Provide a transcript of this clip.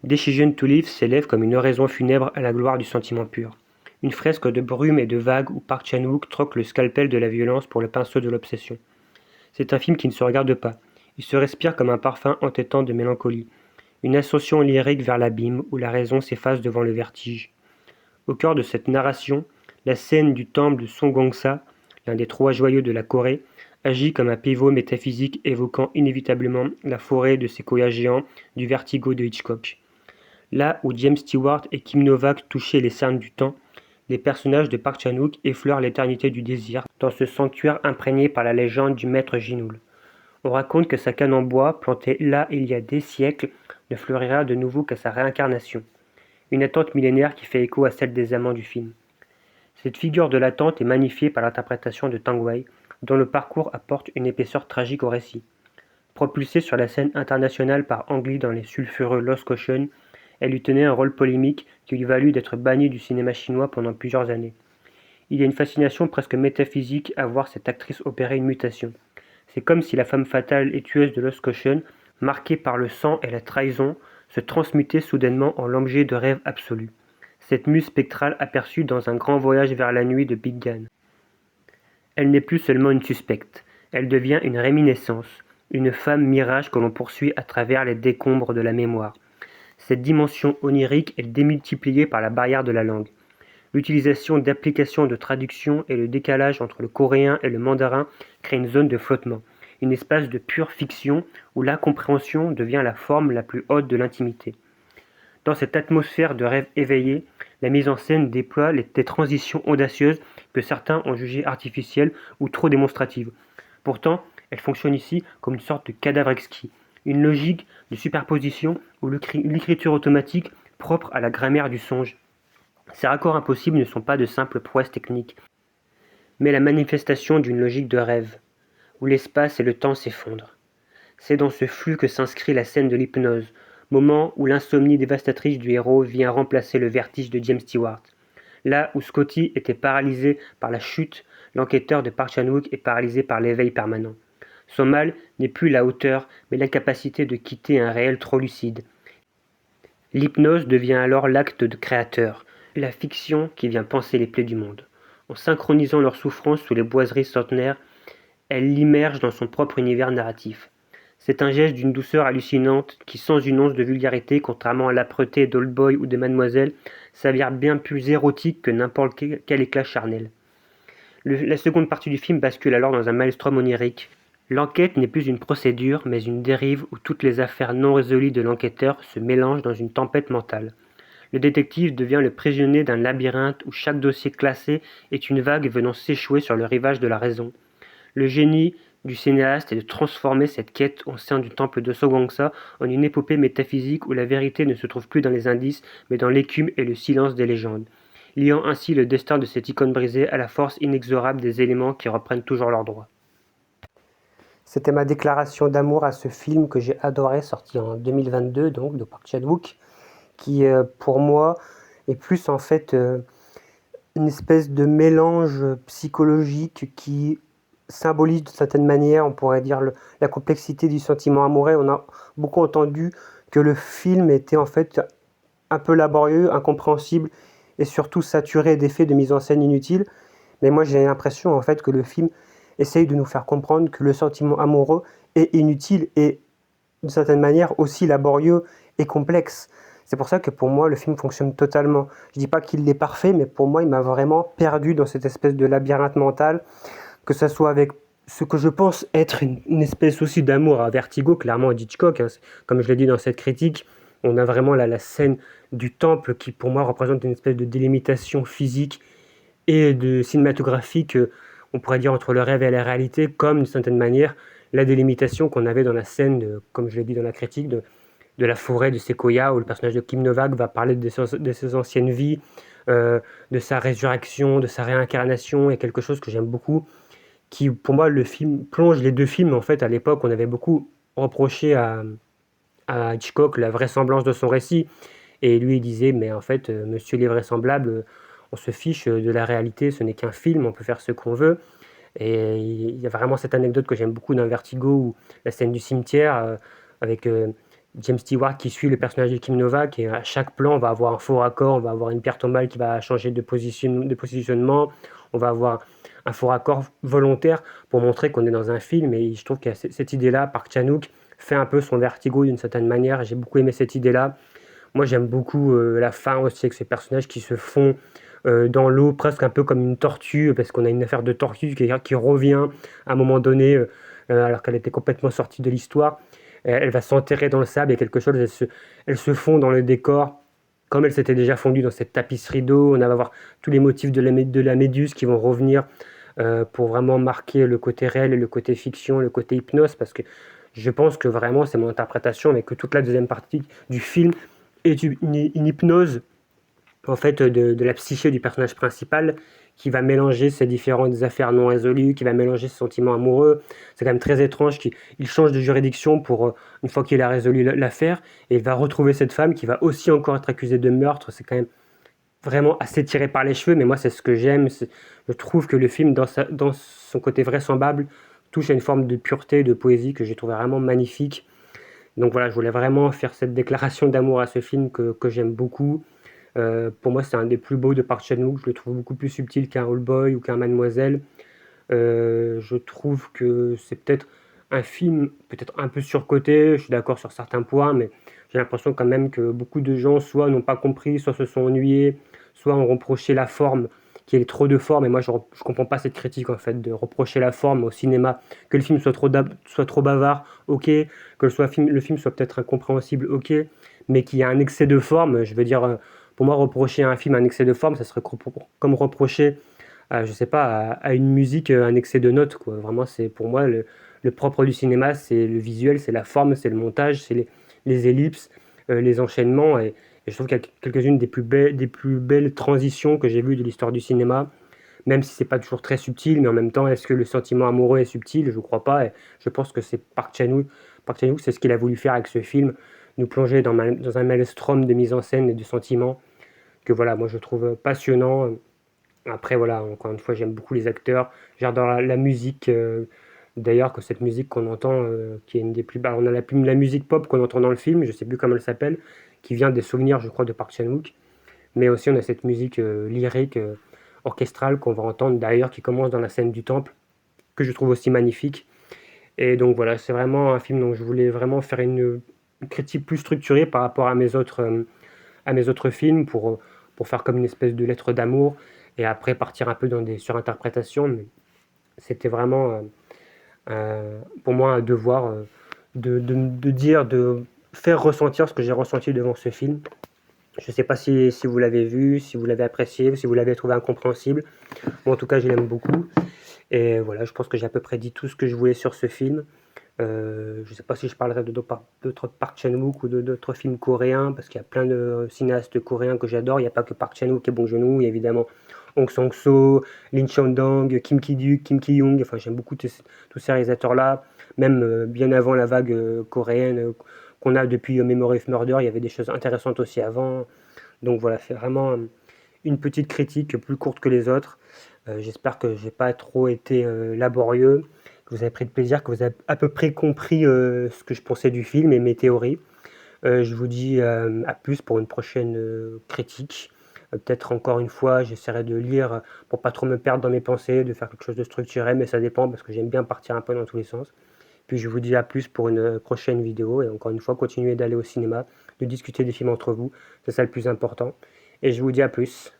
Decision to Live s'élève comme une oraison funèbre à la gloire du sentiment pur. Une fresque de brume et de vagues où Park Chan-wook troque le scalpel de la violence pour le pinceau de l'obsession. C'est un film qui ne se regarde pas. Il se respire comme un parfum entêtant de mélancolie. Une ascension lyrique vers l'abîme où la raison s'efface devant le vertige. Au cœur de cette narration, la scène du temple de Songongsa, l'un des trois joyaux de la Corée, agit comme un pivot métaphysique évoquant inévitablement la forêt de séquoias géants du Vertigo de Hitchcock. Là où James Stewart et Kim Novak touchaient les cernes du temps, les personnages de Park Chan-wook effleurent l'éternité du désir dans ce sanctuaire imprégné par la légende du maître Jinoul. On raconte que sa canne en bois, plantée là il y a des siècles, ne fleurira de nouveau qu'à sa réincarnation. Une attente millénaire qui fait écho à celle des amants du film. Cette figure de l'attente est magnifiée par l'interprétation de Tang Wei, dont le parcours apporte une épaisseur tragique au récit. Propulsée sur la scène internationale par Ang Lee dans les sulfureux Lost Ocean, elle lui tenait un rôle polémique qui lui valut d'être bannie du cinéma chinois pendant plusieurs années. Il y a une fascination presque métaphysique à voir cette actrice opérer une mutation. C'est comme si la femme fatale et tueuse de Lost Ocean, marquée par le sang et la trahison, se transmutait soudainement en l'objet de rêve absolu. Cette muse spectrale aperçue dans un grand voyage vers la nuit de Big Gan. Elle n'est plus seulement une suspecte, elle devient une réminiscence, une femme mirage que l'on poursuit à travers les décombres de la mémoire. Cette dimension onirique est démultipliée par la barrière de la langue. L'utilisation d'applications de traduction et le décalage entre le coréen et le mandarin créent une zone de flottement, un espace de pure fiction où l'incompréhension devient la forme la plus haute de l'intimité. Dans cette atmosphère de rêve éveillé, la mise en scène déploie des transitions audacieuses que certains ont jugées artificielles ou trop démonstratives. Pourtant, elle fonctionne ici comme une sorte de cadavre exquis, une logique de superposition ou l'écriture automatique propre à la grammaire du songe. Ces raccords impossibles ne sont pas de simples prouesses techniques, mais la manifestation d'une logique de rêve, où l'espace et le temps s'effondrent. C'est dans ce flux que s'inscrit la scène de l'hypnose, moment où l'insomnie dévastatrice du héros vient remplacer le vertige de James Stewart. Là où Scotty était paralysé par la chute, l'enquêteur de Park Chan-wook est paralysé par l'éveil permanent. Son mal n'est plus la hauteur, mais l'incapacité de quitter un réel trop lucide. L'hypnose devient alors l'acte de créateur, la fiction qui vient panser les plaies du monde. En synchronisant leurs souffrances sous les boiseries centenaires, elle l'immerge dans son propre univers narratif. C'est un geste d'une douceur hallucinante qui, sans une once de vulgarité, contrairement à l'âpreté d'Old Boy ou de Mademoiselle, s'avère bien plus érotique que n'importe quel éclat charnel. La seconde partie du film bascule alors dans un maelstrom onirique. L'enquête n'est plus une procédure, mais une dérive où toutes les affaires non résolues de l'enquêteur se mélangent dans une tempête mentale. Le détective devient le prisonnier d'un labyrinthe où chaque dossier classé est une vague venant s'échouer sur le rivage de la raison. Le génie du cinéaste est de transformer cette quête au sein du temple de Songongsa en une épopée métaphysique où la vérité ne se trouve plus dans les indices, mais dans l'écume et le silence des légendes, liant ainsi le destin de cette icône brisée à la force inexorable des éléments qui reprennent toujours leurs droits. C'était ma déclaration d'amour à ce film que j'ai adoré, sorti en 2022, donc, de Park Chan-wook, qui, pour moi, est plus en fait une espèce de mélange psychologique qui symbolise d'une certaine manière, on pourrait dire, la complexité du sentiment amoureux. On a beaucoup entendu que le film était en fait un peu laborieux, incompréhensible et surtout saturé d'effets de mise en scène inutiles. Mais moi j'ai l'impression en fait que le film essaye de nous faire comprendre que le sentiment amoureux est inutile et d'une certaine manière aussi laborieux et complexe. C'est pour ça que pour moi le film fonctionne totalement. Je dis pas qu'il est parfait, mais pour moi il m'a vraiment perdu dans cette espèce de labyrinthe mental, que ce soit avec ce que je pense être une espèce aussi d'amour à Vertigo, clairement à Hitchcock, hein. Comme je l'ai dit dans cette critique, on a vraiment la scène du temple qui pour moi représente une espèce de délimitation physique et de cinématographique, on pourrait dire entre le rêve et la réalité, comme d'une certaine manière la délimitation qu'on avait dans la scène, comme je l'ai dit dans la critique, de la forêt de Sequoia, où le personnage de Kim Novak va parler de ses anciennes vies, de sa résurrection, de sa réincarnation, et quelque chose que j'aime beaucoup, qui pour moi le film plonge les deux films. En fait, à l'époque on avait beaucoup reproché à Hitchcock la vraisemblance de son récit, et lui il disait mais en fait monsieur l'invraisemblable, on se fiche de la réalité, ce n'est qu'un film, on peut faire ce qu'on veut. Et il y a vraiment cette anecdote que j'aime beaucoup dans Vertigo, où la scène du cimetière avec James Stewart qui suit le personnage de Kim Novak, et à chaque plan, on va avoir un faux raccord, on va avoir une pierre tombale qui va changer de positionnement, on va avoir un faux raccord volontaire pour montrer qu'on est dans un film, et je trouve que cette idée-là, Park Chan-wook fait un peu son Vertigo d'une certaine manière, et j'ai beaucoup aimé cette idée-là. Moi, j'aime beaucoup la fin aussi avec ces personnages qui se font dans l'eau, presque un peu comme une tortue, parce qu'on a une affaire de tortue qui revient à un moment donné, alors qu'elle était complètement sortie de l'histoire. Elle va s'enterrer dans le sable et quelque chose, elle se fond dans le décor, comme elle s'était déjà fondue dans cette tapisserie d'eau. On va voir tous les motifs de la méduse qui vont revenir pour vraiment marquer le côté réel et le côté fiction, le côté hypnose, parce que je pense que vraiment, c'est mon interprétation, mais que toute la deuxième partie du film est une hypnose en fait de la psyché du personnage principal qui va mélanger ses différentes affaires non résolues, qui va mélanger ses sentiments amoureux. C'est quand même très étrange qu'il change de juridiction pour une fois qu'il a résolu l'affaire, et il va retrouver cette femme qui va aussi encore être accusée de meurtre. C'est quand même vraiment assez tiré par les cheveux, mais moi c'est ce que j'aime. Je trouve que le film, dans son côté vraisemblable, touche à une forme de pureté, de poésie que j'ai trouvé vraiment magnifique. Donc voilà, je voulais vraiment faire cette déclaration d'amour à ce film que j'aime beaucoup. Pour moi, c'est un des plus beaux de Park Chan-wook. Je le trouve beaucoup plus subtil qu'un Old Boy ou qu'un Mademoiselle. Je trouve que c'est peut-être un film peut-être un peu surcoté. Je suis d'accord sur certains points, mais j'ai l'impression quand même que beaucoup de gens soit n'ont pas compris, soit se sont ennuyés, soit ont reproché la forme, qu'il y ait trop de forme. Et moi, je ne comprends pas cette critique en fait de reprocher la forme au cinéma, que le film soit trop bavard, ok, que le film soit peut-être incompréhensible, ok, mais qu'il y a un excès de forme. Je veux dire, pour moi, reprocher à un film un excès de forme, ça serait comme reprocher, je sais pas, à une musique un excès de notes, quoi. Vraiment, c'est pour moi le propre du cinéma, c'est le visuel, c'est la forme, c'est le montage, c'est les ellipses, les enchaînements. Et je trouve qu'il y a quelques-unes des plus belles transitions que j'ai vues de l'histoire du cinéma, même si c'est pas toujours très subtil, mais en même temps, est-ce que le sentiment amoureux est subtil? Je crois pas. Et je pense que c'est Park Chan-wook. Park Chan-wook, c'est ce qu'il a voulu faire avec ce film, nous plonger dans un maelstrom de mise en scène et de sentiments que voilà, moi je trouve passionnant. Après voilà, encore une fois, j'aime beaucoup les acteurs, j'adore la musique. D'ailleurs, que cette musique qu'on entend, qui est une des plus belles, on a la musique pop qu'on entend dans le film, je sais plus comment elle s'appelle, qui vient des souvenirs, je crois, de Park Chan-wook. Mais aussi, on a cette musique lyrique, orchestrale qu'on va entendre d'ailleurs, qui commence dans la scène du temple, que je trouve aussi magnifique. Et donc voilà, c'est vraiment un film dont je voulais vraiment faire une critique plus structurée par rapport à mes autres films pour faire comme une espèce de lettre d'amour et après partir un peu dans des surinterprétations. Mais c'était vraiment pour moi un devoir de dire, de faire ressentir ce que j'ai ressenti devant ce film. Je ne sais pas si vous l'avez vu, si vous l'avez apprécié, si vous l'avez trouvé incompréhensible. Moi, en tout cas, je l'aime beaucoup. Et voilà, je pense que j'ai à peu près dit tout ce que je voulais sur ce film. Je ne sais pas si je parlerai d'autres Park Chan-wook ou d'autres films coréens, parce qu'il y a plein de cinéastes coréens que j'adore. Il n'y a pas que Park Chan-wook et Bong Joon-ho, il y a évidemment Hong Sang-soo, Lin Chan-dong, Kim Ki-duk, Kim Ki-young. Enfin, j'aime beaucoup tous ces réalisateurs-là. Même bien avant la vague coréenne qu'on a depuis Memory of Murder, il y avait des choses intéressantes aussi avant. Donc voilà, c'est vraiment une petite critique plus courte que les autres. J'espère que j'ai pas trop été laborieux, que vous avez pris de plaisir, que vous avez à peu près compris ce que je pensais du film et mes théories. Je vous dis à plus pour une prochaine critique. Peut-être encore une fois, j'essaierai de lire pour pas trop me perdre dans mes pensées, de faire quelque chose de structuré, mais ça dépend parce que j'aime bien partir un peu dans tous les sens. Puis je vous dis à plus pour une prochaine vidéo et encore une fois, continuez d'aller au cinéma, de discuter des films entre vous, c'est ça le plus important. Et je vous dis à plus.